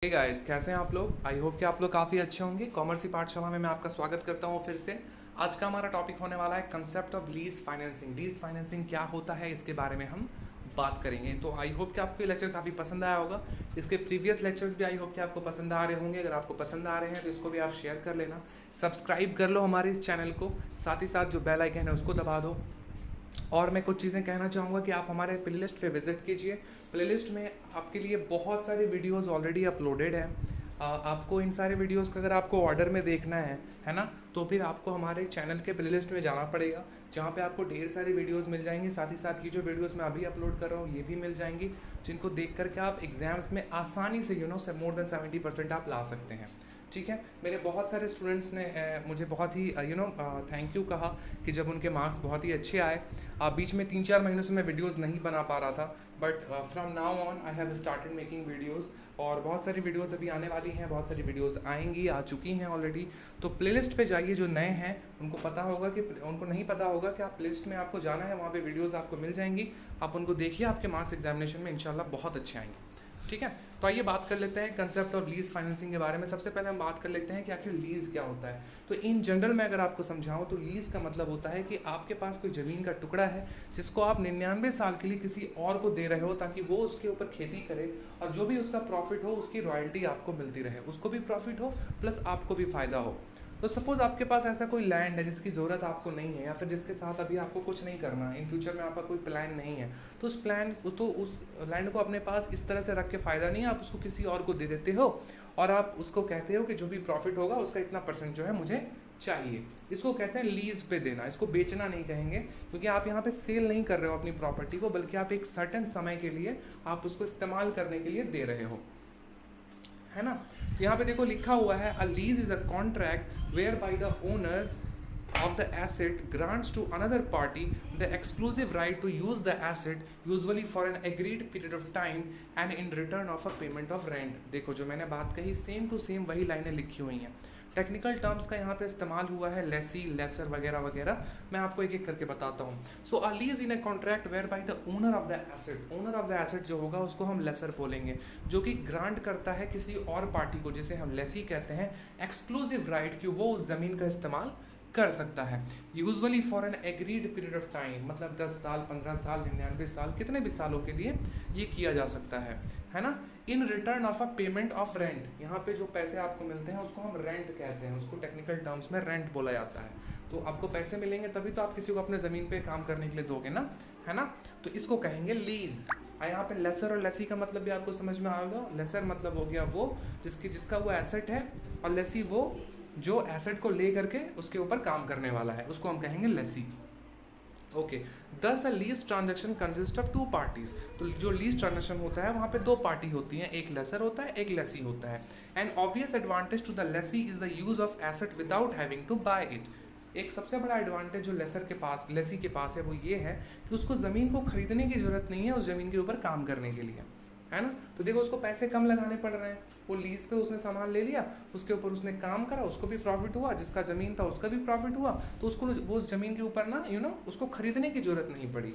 Hey guys, कैसे हैं आप लोग। आई होप कि आप लोग काफ़ी अच्छे होंगे। कॉमर्स की पाठशाला में मैं आपका स्वागत करता हूं फिर से। आज का हमारा टॉपिक होने वाला है concept of lease financing. Lease financing क्या होता है, इसके बारे में हम बात करेंगे। तो आई होप कि आपको ये लेक्चर काफ़ी पसंद आया होगा। इसके प्रीवियस लेक्चर्स भी आई होप कि आपको पसंद आ रहे होंगे। अगर आपको पसंद आ रहे हैं तो इसको भी आप शेयर कर लेना, सब्सक्राइब कर लो हमारे इस चैनल को, साथ ही साथ जो बेल आइकन है उसको दबा दो। और मैं कुछ चीज़ें कहना चाहूँगा कि आप हमारे प्लेलिस्ट पे विज़िट कीजिए। प्लेलिस्ट में आपके लिए बहुत सारे वीडियोस ऑलरेडी अपलोडेड हैं। आपको इन सारे वीडियोस का अगर आपको ऑर्डर में देखना है ना, तो फिर आपको हमारे चैनल के प्लेलिस्ट में जाना पड़ेगा, जहाँ पे आपको ढेर सारी वीडियोस मिल जाएंगी। साथ ही साथ ये जो वीडियोस मैं अभी अपलोड कर रहा हूँ ये भी मिल जाएंगी, जिनको देख करके आप एग्ज़ाम्स में आसानी से से मोर देन 70% आप ला सकते हैं। ठीक है। मेरे बहुत सारे स्टूडेंट्स ने मुझे बहुत ही थैंक यू कहा कि जब उनके मार्क्स बहुत ही अच्छे आए। बीच में 3-4 महीनों से मैं वीडियोस नहीं बना पा रहा था, but from now on I have started making videos. और बहुत सारी वीडियोस अभी आने वाली हैं, बहुत सारी वीडियोस आएंगी, आ चुकी हैं ऑलरेडी। तो प्लेलिस्ट पे जाइए। जो नए हैं उनको पता होगा कि उनको नहीं पता होगा कि आप प्लेलिस्ट में आपको जाना है, वहाँ पे वीडियोस आपको मिल जाएंगी। आप उनको देखिए, आपके मार्क्स एग्जामिनेशन में इंशाल्लाह बहुत अच्छे आएंगे। ठीक है। तो आइए बात कर लेते हैं कंसेप्ट ऑफ लीज फाइनेंसिंग के बारे में। सबसे पहले हम बात कर लेते हैं कि आखिर लीज क्या होता है। तो इन जनरल मैं अगर आपको समझाऊं तो लीज का मतलब होता है कि आपके पास कोई ज़मीन का टुकड़ा है जिसको आप 99 साल के लिए किसी और को दे रहे हो, ताकि वो उसके ऊपर खेती करे और जो भी उसका प्रॉफिट हो उसकी रॉयल्टी आपको मिलती रहे, उसको भी प्रॉफिट हो प्लस आपको भी फ़ायदा हो। तो सपोज़ आपके पास ऐसा कोई लैंड है जिसकी ज़रूरत आपको नहीं है, या फिर जिसके साथ अभी आपको कुछ नहीं करना है, इन फ्यूचर में आपका कोई प्लान नहीं है, तो उस लैंड को अपने पास इस तरह से रख के फ़ायदा नहीं है। आप उसको किसी और को दे देते हो और आप उसको कहते हो कि जो भी प्रॉफिट होगा उसका इतना परसेंट जो है मुझे चाहिए। इसको कहते हैं लीज पे देना। इसको बेचना नहीं कहेंगे, क्योंकि आप यहाँ पे सेल नहीं कर रहे हो अपनी प्रॉपर्टी को, बल्कि आप एक सर्टेन समय के लिए आप उसको इस्तेमाल करने के लिए दे रहे हो, है ना। तो यहाँ पे देखो लिखा हुआ है, a lease is a contract whereby the owner of the asset grants to another party the exclusive right to use the asset, usually for an agreed period of time and in return of a payment of rent। देखो जो मैंने बात कही same to same वही लाइनें लिखी हुई हैं। टेक्निकल टर्म्स का यहाँ पे इस्तेमाल हुआ है, लेसी, लेसर वगैरह वगैरह। मैं आपको एक एक करके बताता हूँ। So a lease in a contract whereby the owner of the asset. Owner of the asset जो होगा उसको हम लेसर बोलेंगे, जो कि ग्रांट करता है किसी और पार्टी को, जिसे हम लेसी कहते हैं, एक्सक्लूसिव राइट कि वो उस ज़मीन का इस्तेमाल कर सकता है। Usually for an agreed period of time, मतलब 10 साल, 15 साल, 99 साल, कितने भी सालों के लिए ये किया जा सकता है ना। In return of a payment of rent, यहाँ पे जो पैसे आपको मिलते हैं उसको हम रेंट कहते हैं, उसको टेक्निकल टर्म्स में रेंट बोला जाता है। तो आपको पैसे मिलेंगे तभी तो आप किसी को अपने ज़मीन पे काम करने के लिए दोगे ना, है ना। तो इसको कहेंगे लीज। यहाँ पे लेसर और लेसी का मतलब भी आपको समझ में आएगा। लेसर मतलब हो गया वो जिसका वो एसेट है, और लेसी वो जो एसेट को ले करके उसके ऊपर काम करने वाला है, उसको हम कहेंगे lessee. Okay. Thus a lease transaction consist of two parties. तो जो लीज ट्रांजेक्शन होता है वहाँ पे दो पार्टी होती हैं, एक लेसर होता है, एक लेसी होता है। And obvious advantage to the lessee is the use of asset without having to buy it. एक सबसे बड़ा एडवांटेज जो लेसी के पास है वो ये है कि उसको ज़मीन को खरीदने की ज़रूरत नहीं है उस ज़मीन के ऊपर काम करने के लिए, है ना। तो देखो उसको पैसे कम लगाने पड़ रहे हैं, वो लीज पे उसने सामान ले लिया, उसके ऊपर उसने काम करा, उसको भी प्रॉफिट हुआ, जिसका ज़मीन था उसका भी प्रॉफिट हुआ, तो उसको वो उस ज़मीन के ऊपर ना उसको खरीदने की ज़रूरत नहीं पड़ी।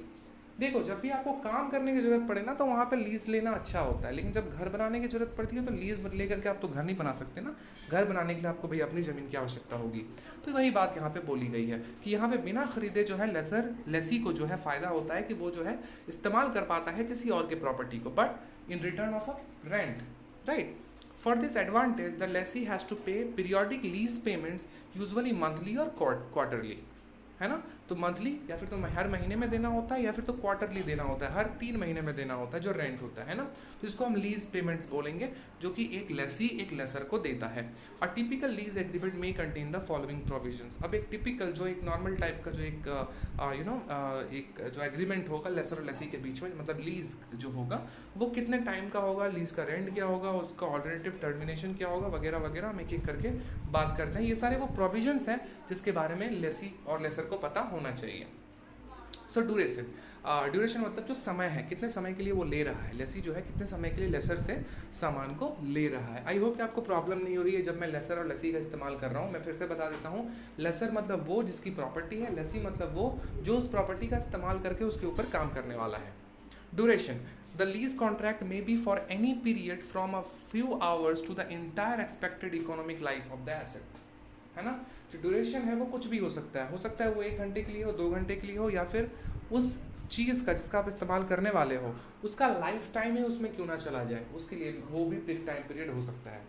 देखो जब भी आपको काम करने की ज़रूरत पड़े ना तो वहाँ पे लीज लेना अच्छा होता है, लेकिन जब घर बनाने की ज़रूरत पड़ती है तो लीज लेकर के आप तो घर नहीं बना सकते ना। घर बनाने के लिए आपको भाई अपनी ज़मीन की आवश्यकता होगी। तो वही बात यहाँ पे बोली गई है कि यहाँ पे बिना खरीदे जो है लेसी को जो है फ़ायदा होता है कि वो जो है इस्तेमाल कर पाता है किसी और के प्रॉपर्टी को, but in return of a rent, right? For this advantage, the lessee has to pay periodic lease payments, usually monthly or quarterly, है ना। तो मंथली या फिर तो हर महीने में देना होता है, या फिर तो क्वार्टरली देना होता है, हर 3 महीने में देना होता है जो रेंट होता है ना। तो इसको हम लीज पेमेंट्स बोलेंगे, जो कि एक लेसी एक लेसर को देता है। अ टिपिकल लीज एग्रीमेंट में कंटेन द फॉलोइंग प्रोविजंस। अब एक टिपिकल जो एक नॉर्मल टाइप का जो एक एक जो एग्रीमेंट होगा लेसर और लेसी के बीच में, मतलब लीज जो होगा वो कितने टाइम का होगा, लीज का रेंट क्या होगा, उसका ऑल्टरनेटिव टर्मिनेशन क्या होगा, वगैरह वगैरह हम एक एक करके बात करते हैं। ये सारे वो प्रोविजंस हैं जिसके बारे में लेसी और लेसर को पता होना चाहिए। सो ड्यूरेशन, ड्यूरेशन मतलब जो समय है, कितने समय के लिए वो ले रहा है, लेसी जो है कितने समय के लिए लेसर से सामान को ले रहा है। आई होप कि आपको प्रॉब्लम नहीं हो रही है जब मैं लेसर और लेसी का इस्तेमाल कर रहा हूँ। मैं फिर से बता देता हूँ, लेसर मतलब वो जिसकी प्रॉपर्टी है, लेसी मतलब वो जो उस प्रॉपर्टी का इस्तेमाल करके उसके ऊपर काम करने वाला है। Duration. The lease contract may be for any period from a few hours to the entire expected economic life of the asset. है ना? जो ड्यूरेशन है वो कुछ भी हो सकता है वो 1 घंटे के लिए हो, 2 घंटे के लिए हो, या फिर उस चीज़ का जिसका आप इस्तेमाल करने वाले हो उसका लाइफ टाइम है उसमें क्यों ना चला जाए, उसके लिए वो भी टाइम पीरियड हो सकता है।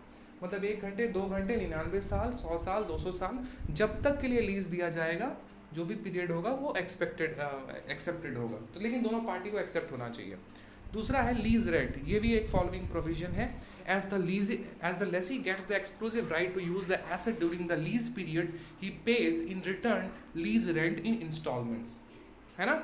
मतलब 1 घंटे, 2 घंटे, 99 साल, 100 साल, 200 साल, जब तक के लिए लीज दिया जाएगा, जो भी पीरियड होगा वो एक्सेप्टेड होगा। तो लेकिन दोनों पार्टी को एक्सेप्ट होना चाहिए। दूसरा है लीज रेंट। ये भी एक फॉलोइंग प्रोविजन है। As the lessee gets the exclusive right to use the asset during the lease period, he pays in return lease rent in instalments, है ना?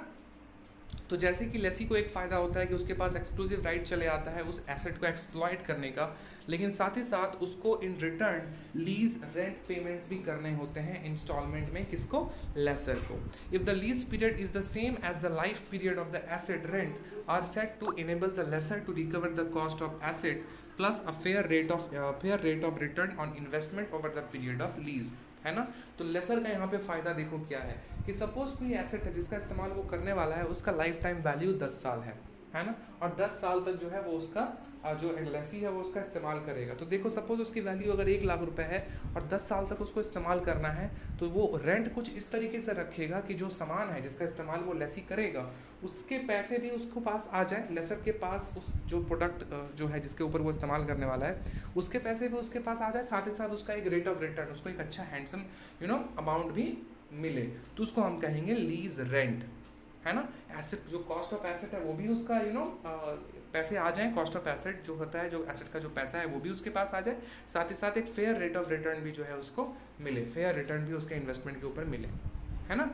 तो जैसे कि लेसी को एक फ़ायदा होता है कि उसके पास एक्सक्लूसिव राइट चले आता है उस एसेट को एक्सप्लॉइट करने का, लेकिन साथ ही साथ उसको in return lease rent payments भी करने होते हैं इंस्टॉलमेंट में। किसको? लेसर को। If the lease period is the same as the life period of the asset, rent are set to enable the lessor to recover the cost of asset plus a fair rate of return on investment over the period of lease, है ना? तो laser का यहाँ पे फ़ायदा देखो क्या है कि सपोज कोई एसेट है जिसका इस्तेमाल वो करने वाला है, उसका लाइफ टाइम वैल्यू 10 साल है ना? और 10 साल तक जो है वो उसका जो लेसी है वो उसका इस्तेमाल करेगा। तो देखो सपोज उसकी वैल्यू अगर 1 लाख रुपए है और 10 साल तक उसको इस्तेमाल करना है, तो वो रेंट कुछ इस तरीके से रखेगा कि जो सामान है जिसका इस्तेमाल वो लेसी करेगा उसके पैसे भी उसको पास आ जाए, लेसर के पास उस जो प्रोडक्ट जो है जिसके ऊपर वो इस्तेमाल करने वाला है उसके पैसे भी उसके पास आ जाए, साथ ही साथ उसका एक रेट ऑफ रिटर्न, उसको एक अच्छा हैंडसम अमाउंट भी मिले। तो उसको हम कहेंगे लीज रेंट, है ना? एसेट जो कॉस्ट ऑफ एसेट है वो भी उसका पैसे आ जाएं, कॉस्ट ऑफ एसेट जो होता है, जो एसेट का जो पैसा है वो भी उसके पास आ जाए, साथ ही साथ एक फेयर रेट ऑफ रिटर्न भी जो है उसको मिले, फेयर रिटर्न भी उसके इन्वेस्टमेंट के ऊपर मिले, है ना?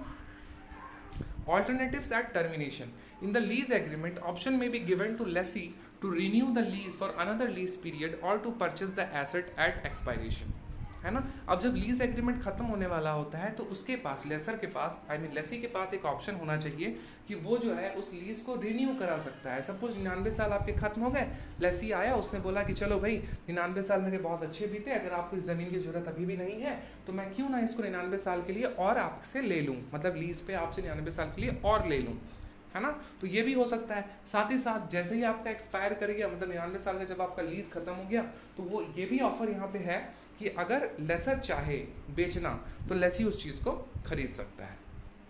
Alternatives at termination. In the lease agreement, option may be given to lessee to renew the lease for another lease period or to purchase the asset at expiration, है ना? अब जब लीज एग्रीमेंट खत्म होने वाला होता है तो उसके पास, लेसर के पास, लेसी के पास एक ऑप्शन होना चाहिए कि वो जो है उस लीज को रिन्यू करा सकता है। सपोज 99 साल आपके खत्म हो गए, लेसी आया, उसने बोला कि चलो भाई 99 साल मेरे बहुत अच्छे बीते, अगर आपको इस ज़मीन की ज़रूरत अभी भी नहीं है तो मैं क्यों ना इसको 99 साल के लिए और आपसे ले लूँ, मतलब लीज पे आपसे 99 साल के लिए और ले लूँ, है ना? तो ये भी हो सकता है। साथ ही साथ जैसे ही आपका एक्सपायर कर गया, मतलब 99 साल का जब आपका लीज खत्म हो गया, तो वो ये भी ऑफर यहाँ पे है कि अगर लेसर चाहे बेचना तो लेसी उस चीज़ को खरीद सकता है।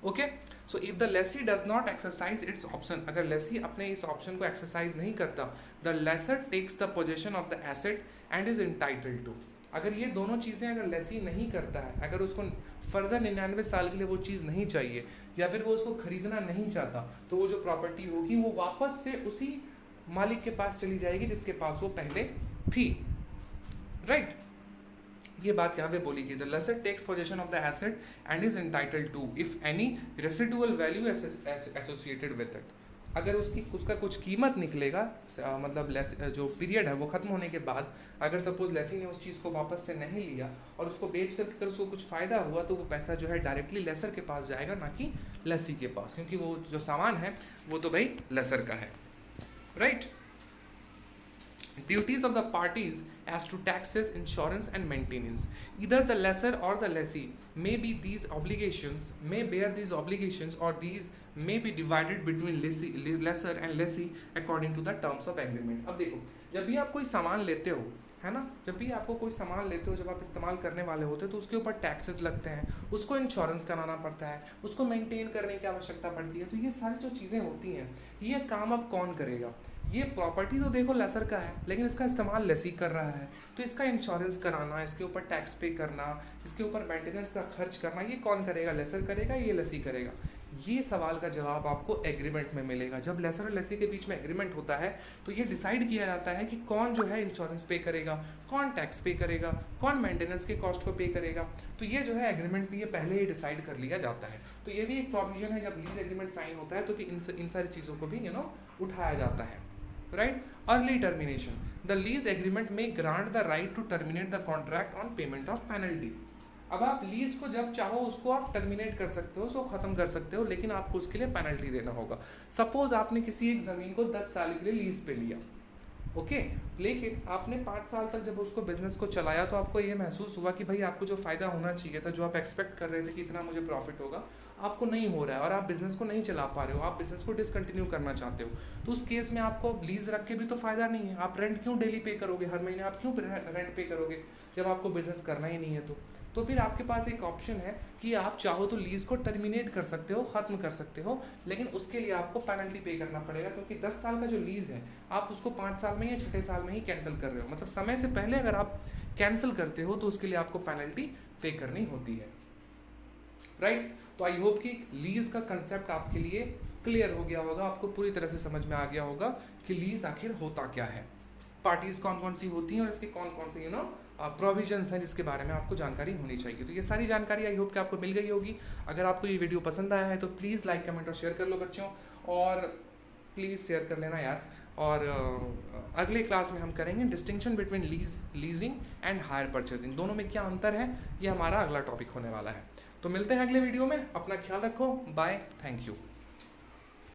Okay, so if the lessee does not exercise its option, अगर लेसी अपने इस ऑप्शन को एक्सरसाइज नहीं करता, the lessor takes the possession of the asset and is entitled to. अगर ये दोनों चीज़ें अगर लेसी नहीं करता है, अगर उसको फर्दर 99 साल के लिए वो चीज़ नहीं चाहिए या फिर वो उसको खरीदना नहीं चाहता, तो वो जो प्रॉपर्टी होगी वो वापस से उसी मालिक के पास चली जाएगी जिसके पास वो पहले थी, राइट? ये बात यहाँ पे बोली गई, the lessor takes possession of the asset and is entitled to if any residual value associated with it. अगर उसका कुछ कीमत निकलेगा, मतलब जो पीरियड है वो खत्म होने के बाद, अगर सपोज लेसी ने उस चीज़ को वापस से नहीं लिया और उसको बेच कर अगर उसको कुछ फ़ायदा हुआ, तो वो पैसा जो है डायरेक्टली लेसर के पास जाएगा, ना कि लेसी के पास, क्योंकि वो जो सामान है वो तो भाई लेसर का है, right? Duties of the parties as to taxes, insurance and maintenance. Either the lessor or the lessee may bear these obligations, or these may be divided between lessor and lessee according to the terms of agreement. अब देखो, जब भी आप कोई सामान लेते हो, है ना, जब भी आपको कोई सामान लेते हो, जब आप इस्तेमाल करने वाले होते हो, तो उसके ऊपर टैक्सेस लगते हैं, उसको इंश्योरेंस कराना पड़ता है, उसको मेंटेन करने की आवश्यकता पड़ती है। तो ये सारी जो चीज़ें होती हैं, ये काम अब कौन करेगा? ये प्रॉपर्टी तो देखो लेसर का है, लेकिन इसका इस्तेमाल लेसी कर रहा है, तो इसका इंश्योरेंस कराना, इसके ऊपर टैक्स पे करना, इसके ऊपर मेंटेनेंस का खर्च करना, ये कौन करेगा? लेसर करेगा, ये लेसी करेगा? ये सवाल का जवाब आपको एग्रीमेंट में मिलेगा। जब लेसर और लेसी के बीच में एग्रीमेंट होता है तो ये डिसाइड किया जाता है कि कौन जो है इंश्योरेंस पे करेगा, कौन टैक्स पे करेगा, कौन मेंटेनेंस के कॉस्ट को पे करेगा। तो ये जो है एग्रीमेंट में ये पहले ही डिसाइड कर लिया जाता है। तो ये भी एक प्रोविजन है, जब लीज एग्रीमेंट साइन होता है तो फिर इन सारी चीज़ों को भी उठाया जाता है, right? Early termination, the lease agreement में grant the right to terminate the contract on payment of penalty. अब आप लीज को जब चाहो उसको आप टर्मिनेट कर सकते हो, उसको ख़त्म कर सकते हो, लेकिन आपको उसके लिए पेनल्टी देना होगा। सपोज आपने किसी एक ज़मीन को 10 साल के लिए लीज पे लिया, ओके, लेकिन आपने 5 साल तक जब उसको बिजनेस को चलाया तो आपको ये महसूस हुआ कि भाई आपको जो फ़ायदा होना चाहिए था, जो आप एक्सपेक्ट कर रहे थे कि इतना मुझे प्रॉफिट होगा, आपको नहीं हो रहा है और आप बिजनेस को नहीं चला पा रहे हो, आप बिजनेस को डिसकंटिन्यू करना चाहते हो, तो उस केस में आपको लीज रख के भी तो फायदा नहीं है। आप रेंट क्यों डेली पे करोगे, हर महीने आप क्यों रेंट पे करोगे जब आपको बिजनेस करना ही नहीं है? तो फिर आपके पास एक ऑप्शन है कि आप चाहो तो लीज को टर्मिनेट कर सकते हो, ख़त्म कर सकते हो, लेकिन उसके लिए आपको पेनल्टी पे करना पड़ेगा, क्योंकि 10 साल का जो लीज़ है आप उसको 5 साल में या 6 साल में ही कैंसिल कर रहे हो। मतलब समय से पहले अगर आप कैंसिल करते हो तो उसके लिए आपको पेनल्टी पे करनी होती है, राइट। तो आई होप कि लीज का कंसेप्ट आपके लिए क्लियर हो गया होगा, आपको पूरी तरह से समझ में आ गया होगा कि लीज आखिर होता क्या है, पार्टीज कौन कौन सी होती हैं और इसके कौन कौन से प्रोविजंस हैं जिसके बारे में आपको जानकारी होनी चाहिए। तो ये सारी जानकारी आई होप कि आपको मिल गई होगी। अगर आपको ये वीडियो पसंद आया है तो प्लीज़ लाइक कमेंट और शेयर कर लो बच्चों, और प्लीज़ शेयर कर लेना यार। और अगले क्लास में हम करेंगे distinction between leasing and hire purchasing, दोनों में क्या अंतर है, ये हमारा अगला टॉपिक होने वाला है। तो मिलते हैं अगले वीडियो में, अपना ख्याल रखो, बाय, थैंक यू।